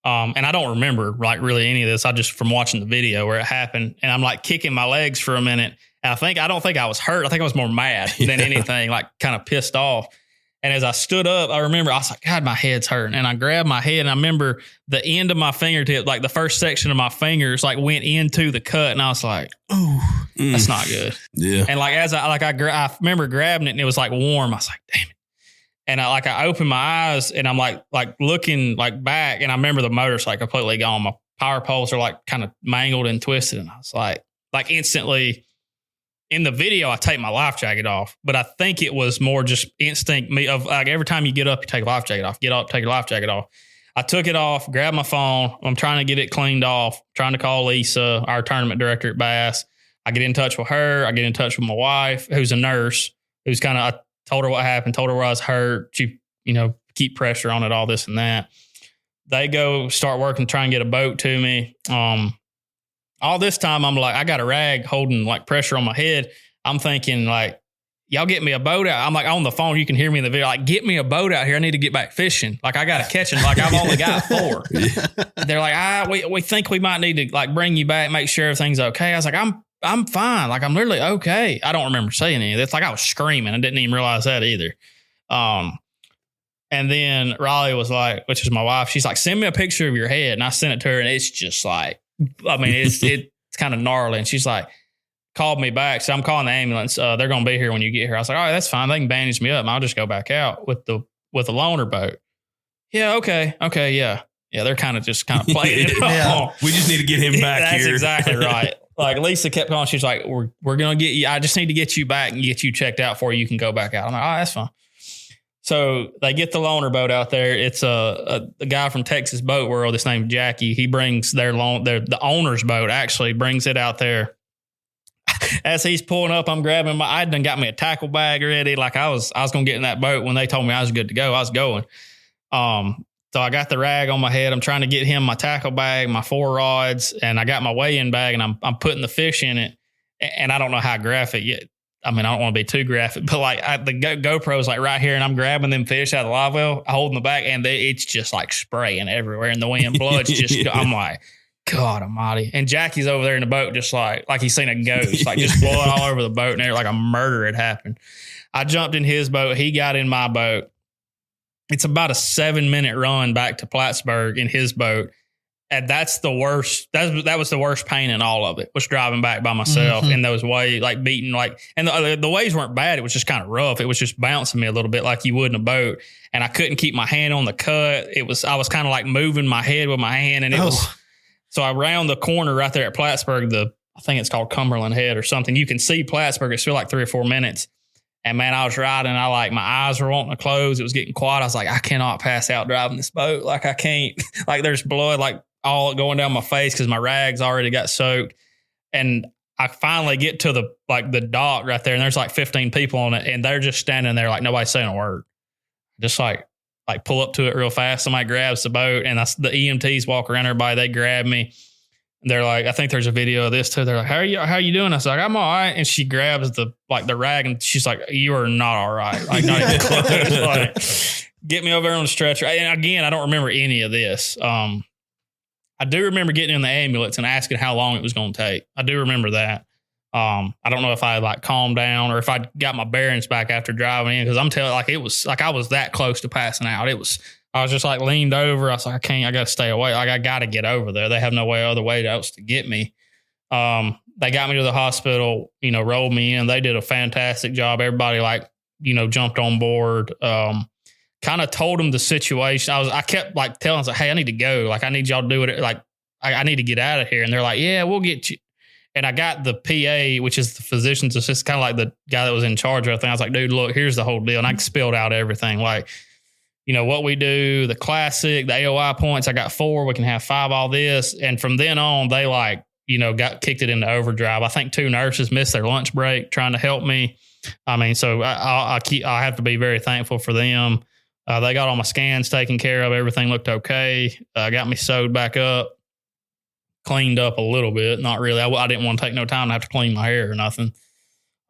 And I don't remember like really any of this. I just from watching the video where it happened, and I'm like kicking my legs for a minute. And I don't think I was hurt. I think I was more mad than anything, like kind of pissed off. And as I stood up, I remember I was like, God, my head's hurting. And I grabbed my head, and I remember the end of my fingertip, like the first section of my fingers, like went into the cut. And I was like, ooh, that's not good. Yeah. And like, I remember grabbing it, and it was like warm. I was like, damn it. And I opened my eyes, and I'm like looking like back, and I remember the motor's like completely gone. My power poles are like kind of mangled and twisted. And I was like instantly in the video, I take my life jacket off, but I think it was more just instinct me of like every time you get up, you take a life jacket off, get up, take your life jacket off. I took it off, grabbed my phone. I'm trying to get it cleaned off, trying to call Lisa, our tournament director at Bass. I get in touch with her. I get in touch with my wife, who's a nurse, who's I told her what happened, told her where I was hurt. She, keep pressure on it, all this and that. They go start working, try and get a boat to me. All this time, I'm like, I got a rag holding like pressure on my head. I'm thinking like, y'all get me a boat out. I'm like on the phone. You can hear me in the video. Like, get me a boat out here. I need to get back fishing. Like I got to catch them. Like I've only got 4. They're like, we think we might need to like bring you back, make sure everything's okay. I was like, I'm fine. Like I'm literally okay. I don't remember saying any of this. Like I was screaming. I didn't even realize that either. And then Raleigh was like, which is my wife. She's like, send me a picture of your head. And I sent it to her, and it's just like, I mean, it's kind of gnarly. And she's like, called me back. So I'm calling the ambulance. They're going to be here when you get here. I was like, all right, that's fine. They can bandage me up, and I'll just go back out with the loaner boat. Yeah. Okay. Yeah. Yeah. They're kind of playing it. Yeah. We just need to get him back That's here. Exactly right. Like Lisa kept calling. She's like, we're going to get you. I just need to get you back and get you checked out before you can go back out. I'm like, oh, that's fine. So they get the loaner boat out there. It's a guy from Texas Boat World. His name's Jackie. He brings the owner's boat, actually brings it out there. As he's pulling up, I'm grabbing I done got me a tackle bag ready. Like I was going to get in that boat when they told me I was good to go. I was going. So I got the rag on my head. I'm trying to get him my tackle bag, my 4 rods, and I got my weigh-in bag, and I'm putting the fish in it. And I don't know how graphic yet. I mean, I don't want to be too graphic, but like the GoPro's like right here, and I'm grabbing them fish out of the live well, holding the back, and it's just like spraying everywhere in the wind. Blood's just, yeah. I'm like, God almighty. And Jackie's over there in the boat, just like he's seen a ghost, like just blood all over the boat, and there like a murder had happened. I jumped in his boat. He got in my boat. It's about a 7-minute run back to Plattsburgh in his boat. And that's the worst. That was the worst pain in all of it, was driving back by myself in those waves, like beating, like, and the waves weren't bad. It was just kind of rough. It was just bouncing me a little bit like you would in a boat. And I couldn't keep my hand on the cut. I was kind of like moving my head with my hand, and so I round the corner right there at Plattsburgh, I think it's called Cumberland Head or something. You can see Plattsburgh. It's still like 3 or 4 minutes. And man, I was riding, my eyes were wanting to close. It was getting quiet. I was like, I cannot pass out driving this boat. Like I can't, like there's blood, like all going down my face because my rags already got soaked. And I finally get to the dock right there, and there's like 15 people on it, and they're just standing there like nobody's saying a word. Just like pull up to it real fast. Somebody grabs the boat, and the EMTs walk around everybody. They grab me. They're like, I think there's a video of this too. They're like, how are you doing? I was like, I'm all right. And she grabs the rag, and she's like, you are not all right. Like not even close. Like, get me over there on the stretcher. And again, I don't remember any of this. I do remember getting in the ambulance and asking how long it was going to take. I do remember that. I don't know if I like calmed down or if I got my bearings back after driving in, because I'm telling, like, it was like I was that close to passing out. I was just like leaned over. I was like, I got to stay away. Like, I got to get over there. They have no other way else to get me. They got me to the hospital, rolled me in. They did a fantastic job. Everybody jumped on board. Kind of told them the situation. I kept like telling them, hey, I need to go. Like, I need y'all to do it. Like, I need to get out of here. And they're like, yeah, we'll get you. And I got the PA, which is the physician's assistant, kind of like the guy that was in charge of everything. I was like, dude, look, here's the whole deal. And I spelled out everything. Like, what we do, the classic, the AOI points. I got 4. We can have 5, all this. And from then on, they got kicked it into overdrive. I think 2 nurses missed their lunch break trying to help me. I mean, so I have to be very thankful for them. They got all my scans taken care of. Everything looked okay. Got me sewed back up. Cleaned up a little bit, not really. I didn't want to take no time to have to clean my hair or nothing.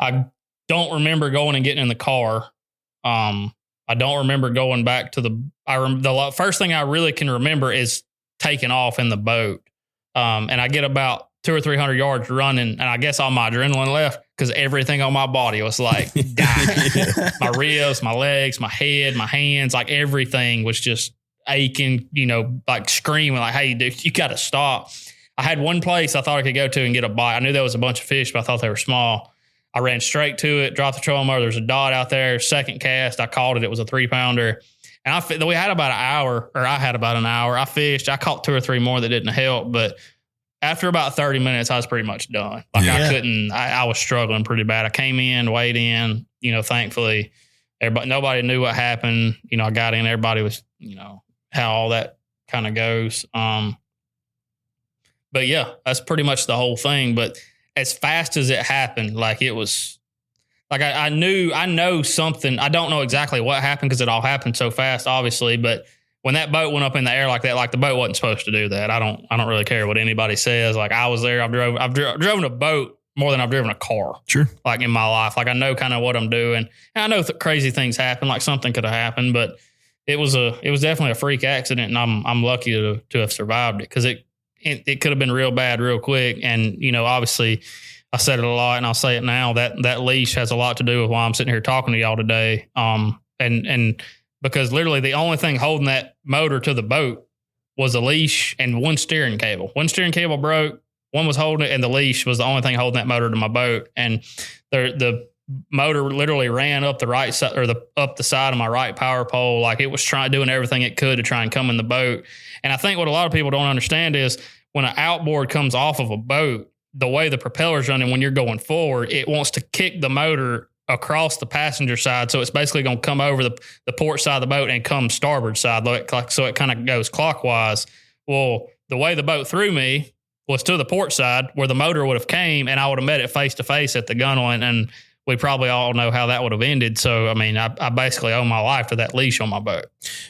I don't remember going and getting in the car. I don't remember going back to the first thing I really can remember is taking off in the boat. And I get about 200 or 300 yards running, and I guess all my adrenaline left because everything on my body was like dying. My ribs, my legs, my head, my hands, like everything was just aching, like screaming like, hey, dude, you got to stop. I had one place I thought I could go to and get a bite. I knew there was a bunch of fish, but I thought they were small. I ran straight to it, dropped the trolling motor. There's a dot out there. Second cast, I caught it. It was a 3-pounder. And we had about an hour, or I had about an hour. I fished. I caught 2 or 3 more that didn't help. But after about 30 minutes, I was pretty much done. Like, I was struggling pretty bad. I came in, weighed in, thankfully. Nobody knew what happened. I got in. Everybody was, how all that kind of goes. But yeah, that's pretty much the whole thing. But as fast as it happened, like, it was like I know something. I don't know exactly what happened because it all happened so fast, obviously. But when that boat went up in the air like that, like, the boat wasn't supposed to do that. I don't really care what anybody says. Like, I was there. I've driven a boat more than I've driven a car. Sure. Like, in my life, like, I know kind of what I'm doing. And I know crazy things happen. Like, something could have happened, but it was definitely a freak accident, and I'm lucky to have survived it, because it could have been real bad real quick. And, obviously I said it a lot and I'll say it now, that leash has a lot to do with why I'm sitting here talking to y'all today. And because literally the only thing holding that motor to the boat was a leash and one steering cable. One steering cable broke, one was holding it, and the leash was the only thing holding that motor to my boat. And the motor literally ran up the right side, or up the side of my right power pole. Like, it was doing everything it could to try and come in the boat. And I think what a lot of people don't understand is when an outboard comes off of a boat, the way the propeller's running when you're going forward, it wants to kick the motor across the passenger side. So it's basically going to come over the port side of the boat and come starboard side. So it kind of goes clockwise. Well, the way the boat threw me was to the port side where the motor would have came, and I would have met it face to face at the gunwale. And we probably all know how that would have ended. So, I mean, I basically owe my life to that leash on my boat.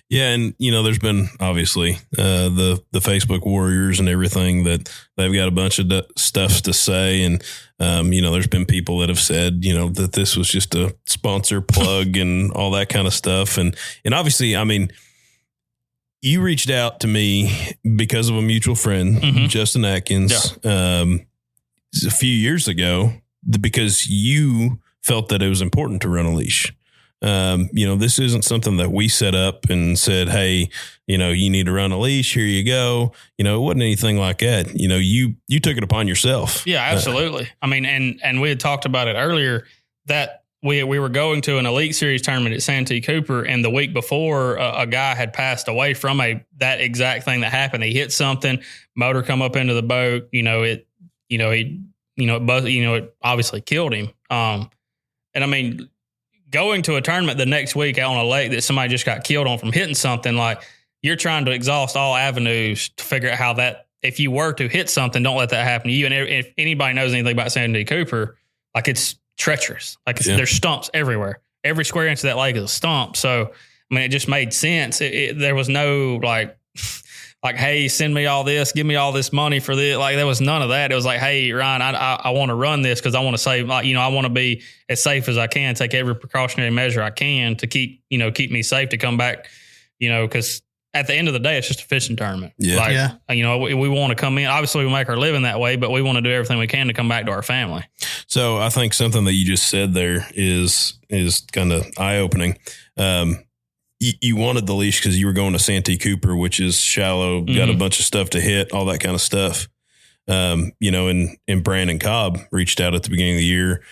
Yeah. And, there's been obviously the Facebook warriors and everything that they've got a bunch of stuff to say. And, there's been people that have said, that this was just a sponsor plug and all that kind of stuff. And obviously, I mean, you reached out to me because of a mutual friend, Justin Atkins, a few years ago, because you felt that it was important to run a leash. This isn't something that we set up and said, hey, you need to run a leash. Here you go. It wasn't anything like that. You took it upon yourself. Yeah, absolutely. I mean, and we had talked about it earlier that we were going to an Elite Series tournament at Santee Cooper, and the week before a guy had passed away from that exact thing that happened. He hit something, motor come up into the boat. It obviously killed him. And I mean, going to a tournament the next week out on a lake that somebody just got killed on from hitting something, like, you're trying to exhaust all avenues to figure out how that, if you were to hit something, don't let that happen to you. And if anybody knows anything about Santee Cooper, like, it's treacherous. Like, there's stumps everywhere. Every square inch of that lake is a stump. So, I mean, it just made sense. There was no like, hey, send me all this, give me all this money for this. Like, there was none of that. It was like, hey, Ryan, I want to run this because I want to save, I want to be as safe as I can, take every precautionary measure I can to keep me safe to come back, because at the end of the day, it's just a fishing tournament. Yeah. Like, you know, we want to come in. Obviously, we make our living that way, but we want to do everything we can to come back to our family. So I think something that you just said there is kind of eye opening. You wanted the leash because you were going to Santee Cooper, which is shallow, got a bunch of stuff to hit, all that kind of stuff. You know, and Brandon Cobb reached out at the beginning of the year.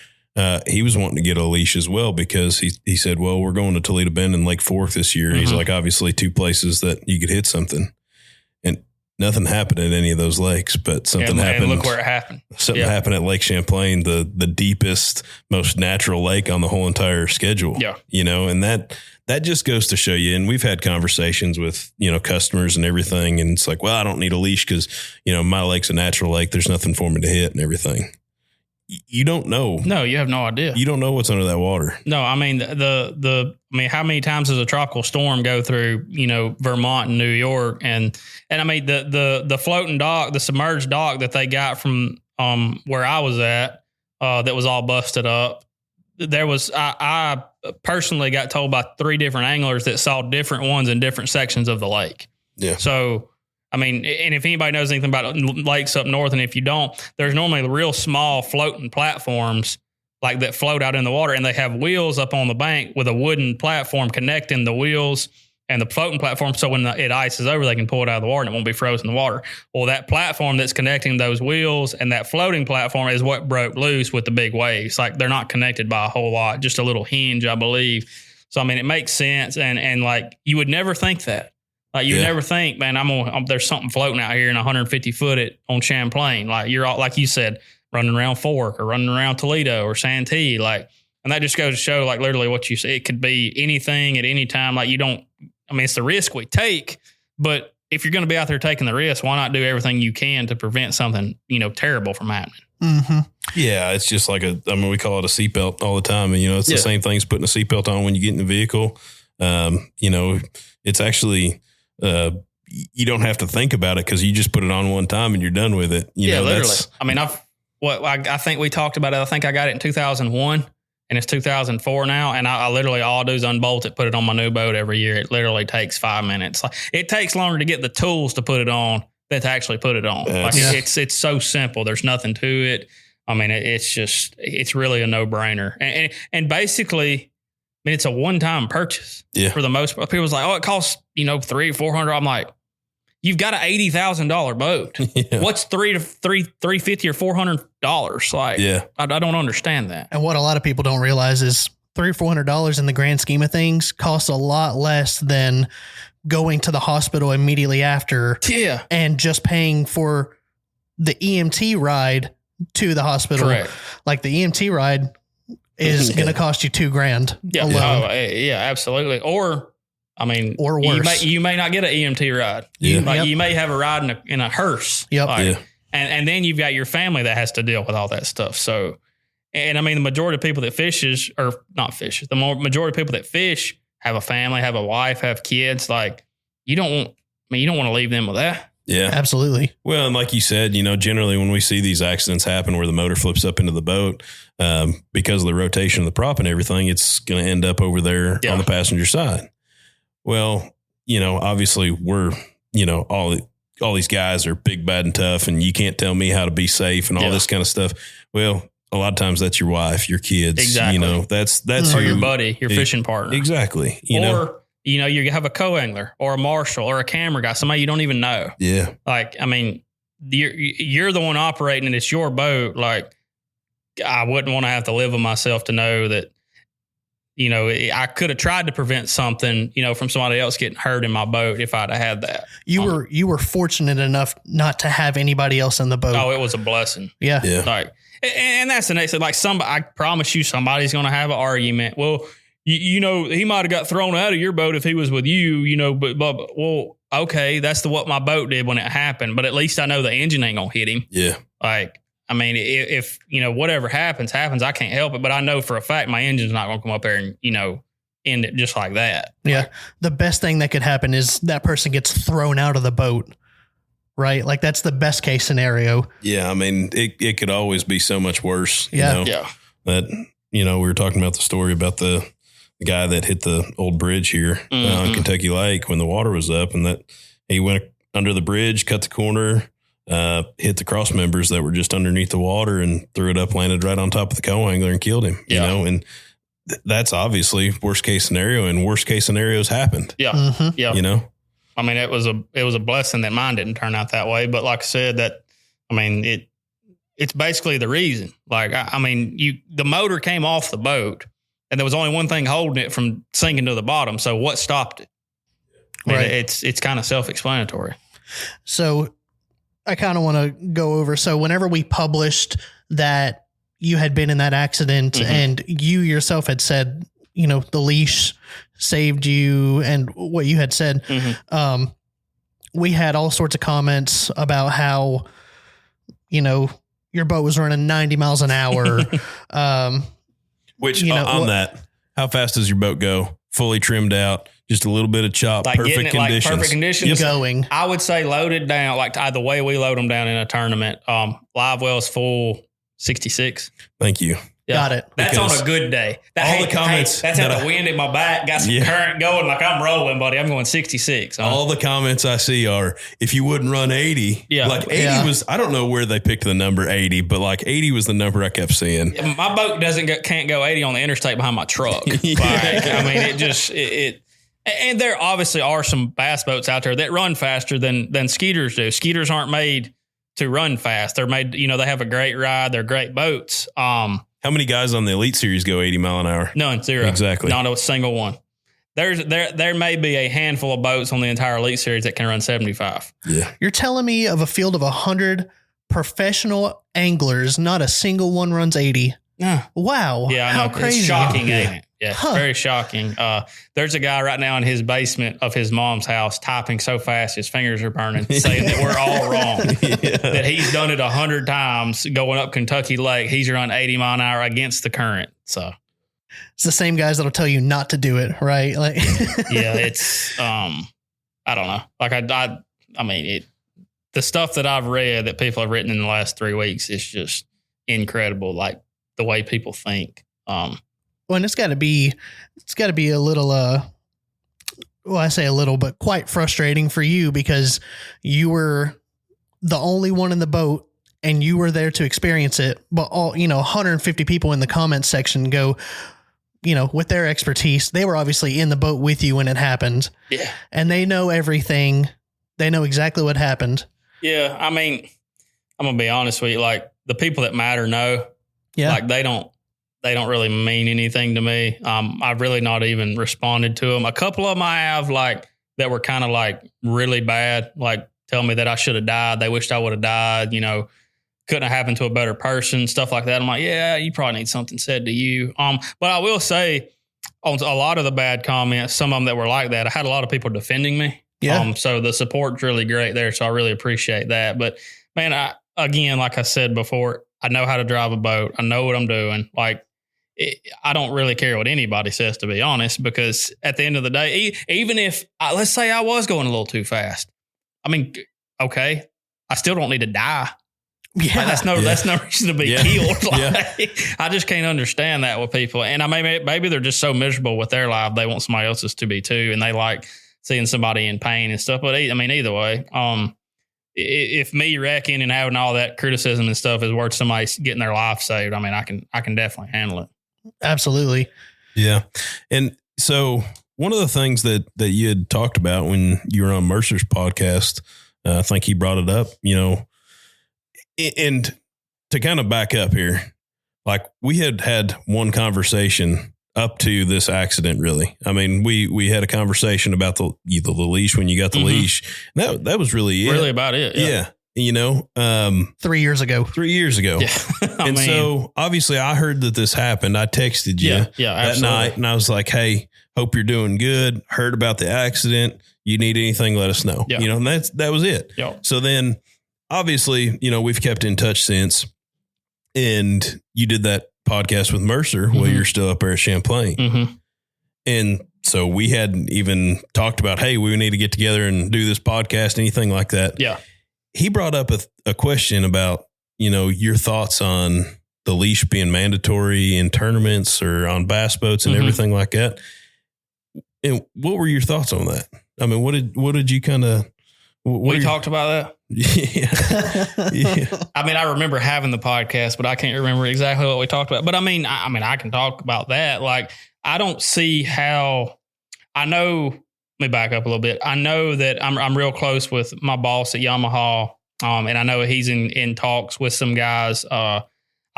He was wanting to get a leash as well because he said, well, we're going to Toledo Bend and Lake Fork this year. He's like, obviously 2 places that you could hit something, and nothing happened at any of those lakes, but something happened. And look where it happened. Something happened at Lake Champlain, the deepest, most natural lake on the whole entire schedule. Yeah. You know, and that just goes to show you. And we've had conversations with, you know, customers and everything. And it's like, well, I don't need a leash because, you know, my lake's a natural lake. There's nothing for me to hit and everything. You don't know. No, you have no idea. You don't know what's under that water. No, I mean, I mean, how many times does a tropical storm go through, you know, Vermont and New York? And I mean, the floating dock, the submerged dock that they got from where I was at, that was all busted up. There was, I personally got told by 3 different anglers that saw different ones in different sections of the lake. Yeah. So, I mean, and if anybody knows anything about lakes up north, and if you don't, there's normally real small floating platforms like that float out in the water, and they have wheels up on the bank with a wooden platform connecting the wheels and the floating platform. So when it ices over, they can pull it out of the water and it won't be frozen in the water. Well, that platform that's connecting those wheels and that floating platform is what broke loose with the big waves. Like, they're not connected by a whole lot, just a little hinge, I believe. So, I mean, it makes sense. And like, you would never think that. Like, you never think, man, there's something floating out here in 150 foot on Champlain. Like, you're all, like you said, running around Fork or running around Toledo or Santee. Like, and that just goes to show, like, literally what you say. It could be anything at any time. Like, it's the risk we take, but if you're going to be out there taking the risk, why not do everything you can to prevent something, you know, terrible from happening? Mm-hmm. Yeah. It's just like we call it a seatbelt all the time. And, you know, it's the same thing as putting a seatbelt on when you get in the vehicle. You know, it's actually, you don't have to think about it because you just put it on one time and you're done with it. You know, literally. I mean, I think we talked about it. I think I got it in 2001 and it's 2004 now. And I literally, all I do is unbolt it, put it on my new boat every year. It literally takes 5 minutes. Like, it takes longer to get the tools to put it on than to actually put it on. It's so simple. There's nothing to it. I mean, it's really a no brainer. And basically, I mean, it's a one-time purchase for the most part. People's like, oh, it costs, you know, $300 or $400. I'm like, you've got an $80,000 boat. What's $350 or $400? Like, I don't understand that. And what a lot of people don't realize is $300 or $400 in the grand scheme of things costs a lot less than going to the hospital immediately after. Yeah. And just paying for the EMT ride to the hospital. Correct. Like, the EMT ride is going to cost you $2,000 alone. Yeah, absolutely. Or worse. You may not get an EMT ride. You may have a ride in a hearse. Yep. And then you've got your family that has to deal with all that stuff. So, and I mean, the majority of people that majority of people that fish have a family, have a wife, have kids. Like, you don't want to leave them with that. Yeah, absolutely. Well, and like you said, you know, generally when we see these accidents happen where the motor flips up into the boat, because of the rotation of the prop and everything, it's going to end up over there on the passenger side. Well, you know, obviously we're, you know, all these guys are big, bad, and tough, and you can't tell me how to be safe and all this kind of stuff. Well, a lot of times that's your wife, your kids. Exactly. You know, that's or your buddy, your fishing partner. Exactly. You know, you have a co-angler or a marshal or a camera guy, somebody you don't even know. Yeah. Like, I mean, you're the one operating and it's your boat. Like, I wouldn't want to have to live with myself to know that, you know, I could have tried to prevent something, you know, from somebody else getting hurt in my boat if I'd have had that. You were fortunate enough not to have anybody else in the boat. Oh, it was a blessing. Yeah. Like, and that's the next thing. Like, I promise you somebody's going to have an argument. Well, you know, he might have got thrown out of your boat if he was with you, you know, but well, okay, that's what my boat did when it happened. But at least I know the engine ain't going to hit him. Yeah. Like, I mean, if, you know, whatever happens, I can't help it. But I know for a fact my engine's not going to come up there and, you know, end it just like that. Yeah. Like, the best thing that could happen is that person gets thrown out of the boat. Right. Like, that's the best case scenario. Yeah. I mean, it could always be so much worse. Yeah. You know, that, you know, we were talking about the story about the guy that hit the old bridge here on Kentucky Lake when the water was up, and that he went under the bridge, cut the corner, hit the cross members that were just underneath the water and threw it up, landed right on top of the co-angler and killed him, you know, and that's obviously worst case scenario, and worst case scenarios happened. Yeah. Yeah. You know, I mean, it was a blessing that mine didn't turn out that way. But like I said, it's basically the reason. Like, the motor came off the boat and there was only one thing holding it from sinking to the bottom. So what stopped it? Right. It's kind of self-explanatory. So I kind of want to go over. So whenever we published that you had been in that accident and you yourself had said, you know, the leash saved you and what you had said, we had all sorts of comments about how, you know, your boat was running 90 miles an hour. Which on that, how fast does your boat go? Fully trimmed out, just a little bit of chop, like perfect conditions. Like perfect conditions. Going. I would say loaded down, like the way we load them down in a tournament. Live wells full 66. Thank you. Yeah. Got it. That's on a good day. The comments. That's had the wind in my back, got some current going, like I'm rolling, buddy. I'm going 66. All the comments I see are, if you wouldn't run 80, like 80 was, I don't know where they picked the number 80, but like 80 was the number I kept seeing. My boat can't go 80 on the interstate behind my truck. Like, I mean, and there obviously are some bass boats out there that run faster than Skeeters do. Skeeters aren't made to run fast. They're made, you know, they have a great ride. They're great boats. How many guys on the Elite Series go 80 mile an hour? None, zero. Exactly. Not a single one. There may be a handful of boats on the entire Elite Series that can run 75. Yeah. You're telling me of a field of 100 professional anglers, not a single one runs 80. Yeah. Wow. Yeah, I know. How crazy. It's shocking, ain't it? Yeah, very shocking. There's a guy right now in his basement of his mom's house typing so fast his fingers are burning, saying that we're all wrong. That he's done it 100 times going up Kentucky Lake. He's run 80 mile an hour against the current. So it's the same guys that'll tell you not to do it, right? Like, yeah, it's I don't know. Like I mean, the stuff that I've read that people have written in the last 3 weeks is just incredible. Like the way people think. Well, and it's got to be a little, well, I say a little, but quite frustrating for you because you were the only one in the boat and you were there to experience it. But 150 people in the comments section go, you know, with their expertise, they were obviously in the boat with you when it happened. Yeah. And they know everything. They know exactly what happened. Yeah. I mean, I'm going to be honest with you. Like the people that matter know, like they don't really mean anything to me. I've really not even responded to them. A couple of them I have like that were kind of like really bad, like tell me that I should have died. They wished I would have died, you know, couldn't have happened to a better person, stuff like that. I'm like, yeah, you probably need something said to you. But I will say on a lot of the bad comments, some of them that were like that, I had a lot of people defending me. Yeah. So the support's really great there. So I really appreciate that. But man, again, like I said before, I know how to drive a boat. I know what I'm doing. Like, I don't really care what anybody says, to be honest, because at the end of the day, even if let's say I was going a little too fast, I mean, okay, I still don't need to die. Yeah, like, that's no reason to be killed. Like, I just can't understand that with people, and maybe they're just so miserable with their life they want somebody else's to be too, and they like seeing somebody in pain and stuff. But I mean, either way, if me wrecking and having all that criticism and stuff is worth somebody getting their life saved, I mean, I can definitely handle it. Absolutely. Yeah. And so one of the things that you had talked about when you were on Mercer's podcast, I think he brought it up, you know, and to kind of back up here, like we had one conversation up to this accident, really. I mean, we had a conversation about the leash when you got the leash. That was really it. Really about it. Yeah. You know, 3 years ago. 3 years ago. Yeah. So obviously I heard that this happened. I texted you that night and I was like, hey, hope you're doing good. Heard about the accident. You need anything, let us know. Yeah. You know, and that was it. Yeah. So then obviously, you know, we've kept in touch since, and you did that podcast with Mercer while you're still up there at Champlain. And so we hadn't even talked about, hey, we need to get together and do this podcast, anything like that. Yeah. He brought up a question about, you know, your thoughts on the leash being mandatory in tournaments or on bass boats and everything like that. And what were your thoughts on that? I mean, what did you kind of? We talked about that. Yeah. I mean, I remember having the podcast, but I can't remember exactly what we talked about. But I mean, I can talk about that. Like, I don't see how. I know. Let me back up a little bit. I know that I'm real close with my boss at Yamaha, and I know he's in talks with some guys. I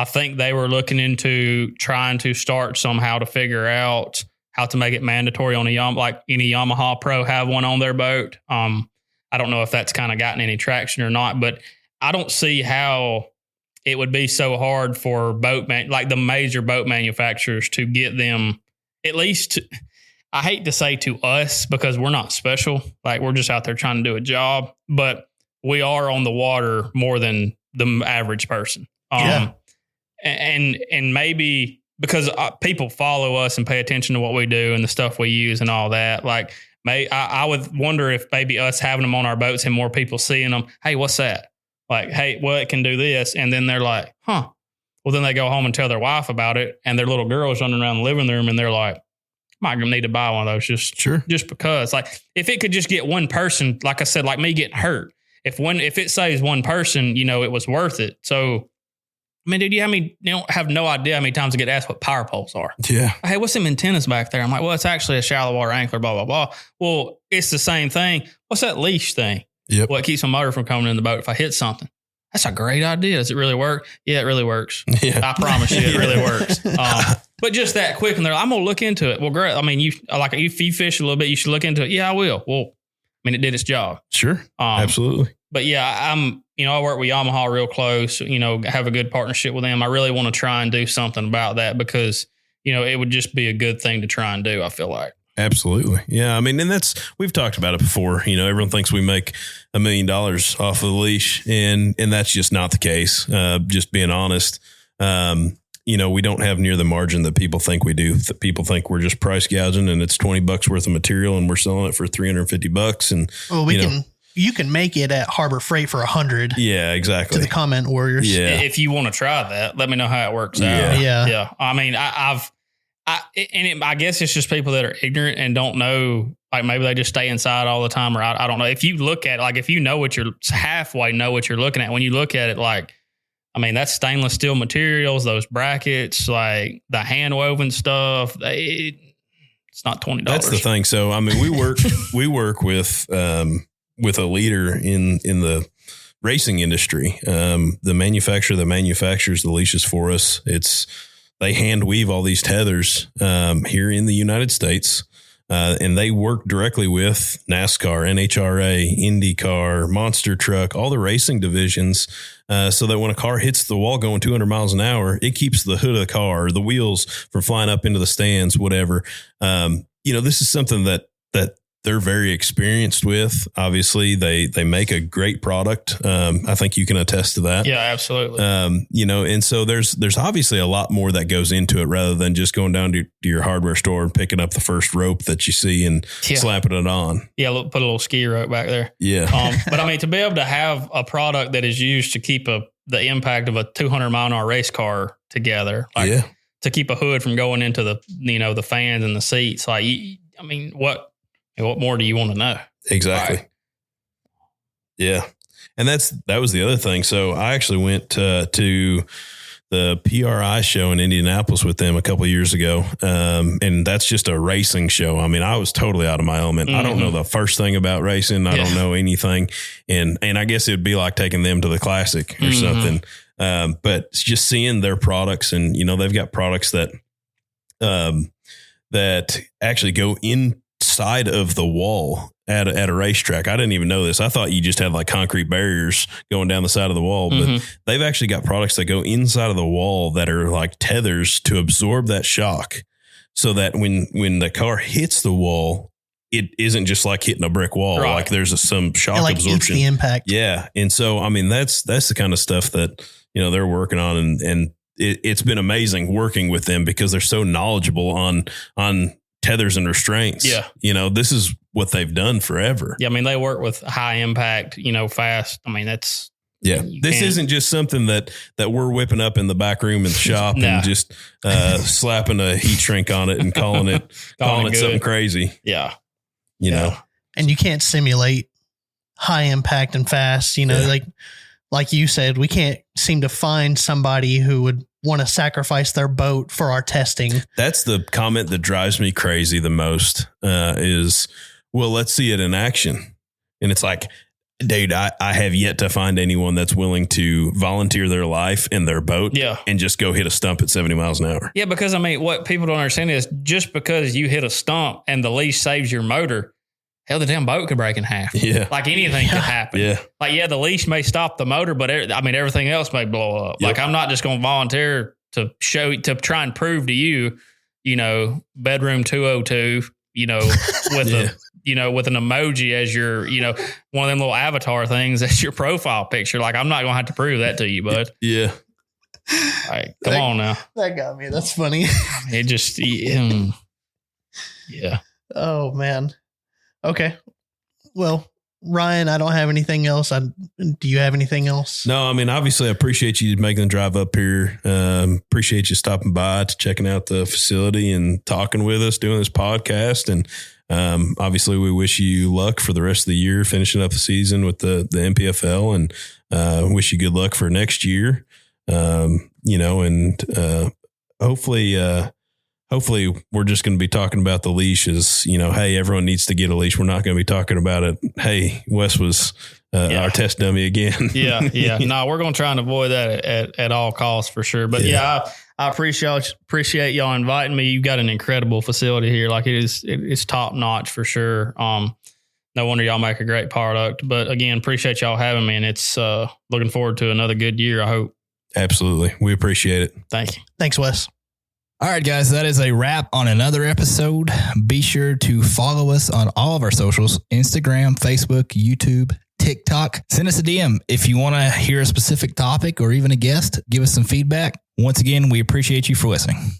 think they were looking into trying to start somehow to figure out how to make it mandatory on like any Yamaha pro have one on their boat. I don't know if that's kind of gotten any traction or not, but I don't see how it would be so hard for like the major boat manufacturers to get them at least. I hate to say to us because we're not special. Like, we're just out there trying to do a job, but we are on the water more than the average person. And maybe because people follow us and pay attention to what we do and the stuff we use and all that. Like, I would wonder if maybe us having them on our boats and more people seeing them. Hey, what's that? Like, hey, well, it can do this. And then they're like, huh. Well, then they go home and tell their wife about it. And their little girl's running around the living room and they're like, I might need to buy one of those just because. Like, if it could just get one person, like I said, like me getting hurt, if it saves one person, it was worth it. So, I mean, dude, you don't have no idea how many times I get asked what power poles are. Yeah. Hey, what's them antennas back there? I'm like, well, it's actually a shallow water anchor, blah, blah, blah. Well, it's the same thing. What's that leash thing? Yep. Well, it keeps my motor from coming in the boat if I hit something. That's a great idea. Does it really work? Yeah, it really works. Yeah. I promise you, it really works. But just that quick, and I'm going to look into it. Well, great. I mean, if you fish a little bit, you should look into it. Yeah, I will. Well, I mean, it did its job. Sure. Absolutely. But yeah, I work with Yamaha real close, have a good partnership with them. I really want to try and do something about that because, it would just be a good thing to try and do, I feel like. Absolutely. Yeah. I mean, and we've talked about it before. Everyone thinks we make $1 million off of the leash, and that's just not the case. Just being honest. We don't have near the margin that people think we do. That people think we're just price gouging and it's $20 worth of material and we're selling it for $350. And you can make it at Harbor Freight for $100. Yeah, exactly. To the comment warriors. Yeah. If you want to try that, let me know how it works out. Yeah. I mean, I guess it's just people that are ignorant and don't know, like maybe they just stay inside all the time, or I don't know. If you look at it, like if you know halfway know what you're looking at, when you look at it, like, I mean, that's stainless steel materials, those brackets, like the hand woven stuff. It's not $20. That's the thing. So, I mean, we work with a leader in the racing industry. The manufacturer that manufactures the leashes for us, they hand weave all these tethers here in the United States. And they work directly with NASCAR, NHRA, IndyCar, Monster Truck, all the racing divisions, so that when a car hits the wall going 200 miles an hour, it keeps the hood of the car, the wheels from flying up into the stands, whatever. This is something that they're very experienced with. Obviously, they make a great product. I think you can attest to that. Yeah, absolutely. And so there's obviously a lot more that goes into it rather than just going down to your hardware store and picking up the first rope that you see and slapping it on. Yeah, put a little ski rope back there. Yeah. But I mean, to be able to have a product that is used to keep the impact of a 200 mile an hour race car together, to keep a hood from going into the fans and the seats, like, I mean, what more do you want to know? Exactly. Right. Yeah. And that was the other thing. So I actually went to the PRI show in Indianapolis with them a couple of years ago. And that's just a racing show. I mean, I was totally out of my element. Mm-hmm. I don't know the first thing about racing. I don't know anything. And I guess it'd be like taking them to the classic or something. But just seeing their products, and, they've got products that actually go inside of the wall at a racetrack. I didn't even know this. I thought you just had like concrete barriers going down the side of the wall, but they've actually got products that go inside of the wall that are like tethers to absorb that shock, so that when the car hits the wall, it isn't just like hitting a brick wall. Right. Like there's some shock absorption. Eats the impact. Yeah. And so, I mean, that's the kind of stuff that, they're working on, and it's been amazing working with them because they're so knowledgeable on tethers and restraints. Yeah. This is what they've done forever. Yeah. I mean, they work with high impact, fast. I mean, Yeah. This isn't just something that we're whipping up in the back room in the shop and just slapping a heat shrink on it and calling it something crazy. Yeah. You know, and you can't simulate high impact and fast, like you said, we can't seem to find somebody who would want to sacrifice their boat for our testing. That's the comment that drives me crazy the most is, well, let's see it in action. And it's like, dude, I have yet to find anyone that's willing to volunteer their life and their boat and just go hit a stump at 70 miles an hour. Yeah, because, I mean, what people don't understand is just because you hit a stump and the leash saves your motor, hell, the damn boat could break in half. Yeah. Like anything could happen. Yeah. Like, the leash may stop the motor, but everything else may blow up. Yep. Like, I'm not just going to volunteer to try and prove to you, bedroom 202, with with an emoji as your, one of them little avatar things as your profile picture. Like, I'm not going to have to prove that to you, bud. Yeah. All right. Come on now. That got me. That's funny. It just, yeah. Oh, man. Okay. Well, Ryan, I don't have anything else. Do you have anything else? No, I mean, obviously I appreciate you making the drive up here. Appreciate you stopping by to checking out the facility and talking with us, doing this podcast. And obviously we wish you luck for the rest of the year, finishing up the season with the NPFL, and wish you good luck for next year. Hopefully we're just going to be talking about the leash as, hey, everyone needs to get a leash. We're not going to be talking about it. Hey, Wes was our test dummy again. Yeah. No, we're going to try and avoid that at all costs for sure. But I appreciate y'all inviting me. You've got an incredible facility here. Like it's top notch for sure. No wonder y'all make a great product, but again, appreciate y'all having me, and it's looking forward to another good year, I hope. Absolutely. We appreciate it. Thank you. Thanks, Wes. All right, guys, that is a wrap on another episode. Be sure to follow us on all of our socials, Instagram, Facebook, YouTube, TikTok. Send us a DM if you want to hear a specific topic or even a guest. Give us some feedback. Once again, we appreciate you for listening.